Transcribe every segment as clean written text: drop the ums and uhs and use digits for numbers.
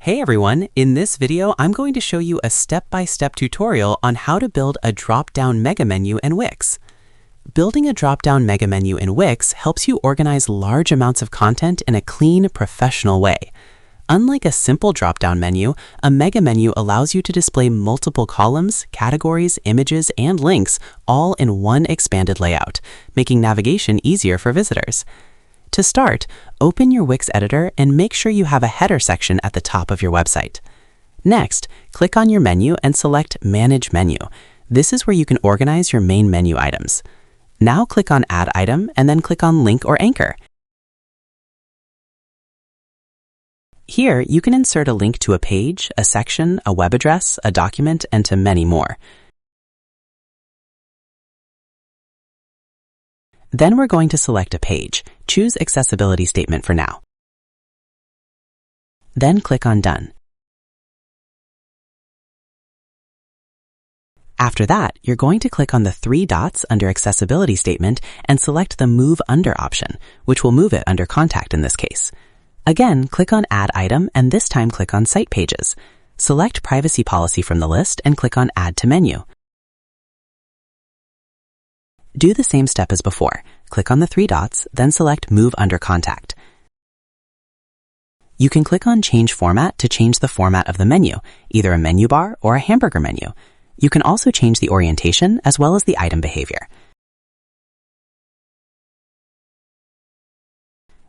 Hey everyone, in this video I'm going to show you a step-by-step tutorial on how to build a drop-down mega menu in Wix. Building a drop-down mega menu in Wix helps you organize large amounts of content in a clean, professional way. Unlike a simple drop-down menu, a mega menu allows you to display multiple columns, categories, images, and links all in one expanded layout, making navigation easier for visitors. To start, open your Wix editor and make sure you have a header section at the top of your website. Next, click on your menu and select Manage Menu. This is where you can organize your main menu items. Now click on Add Item and then click on Link or Anchor. Here, you can insert a link to a page, a section, a web address, a document, and to many more. Then we're going to select a page. Choose Accessibility Statement for now. Then click on Done. After that, you're going to click on the three dots under Accessibility Statement and select the Move Under option, which will move it under Contact in this case. Again, click on Add Item and this time click on Site Pages. Select Privacy Policy from the list and click on Add to Menu. Do the same step as before. Click on the three dots, then select Move Under Contact. You can click on Change Format to change the format of the menu, either a menu bar or a hamburger menu. You can also change the orientation as well as the item behavior.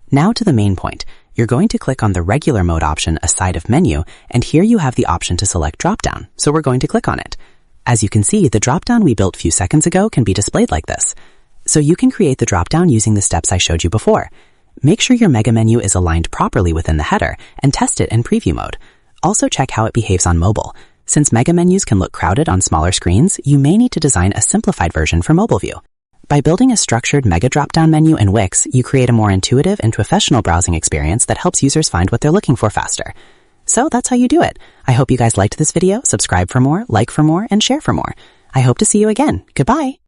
Now to the main point. You're going to click on the regular mode option aside of menu, and here you have the option to select Dropdown, so we're going to click on it. As you can see, the dropdown we built a few seconds ago can be displayed like this. So you can create the dropdown using the steps I showed you before. Make sure your mega menu is aligned properly within the header and test it in preview mode. Also check how it behaves on mobile. Since mega menus can look crowded on smaller screens, you may need to design a simplified version for mobile view. By building a structured mega dropdown menu in Wix, you create a more intuitive and professional browsing experience that helps users find what they're looking for faster. So that's how you do it. I hope you guys liked this video. Subscribe for more, like for more, and share for more. I hope to see you again. Goodbye.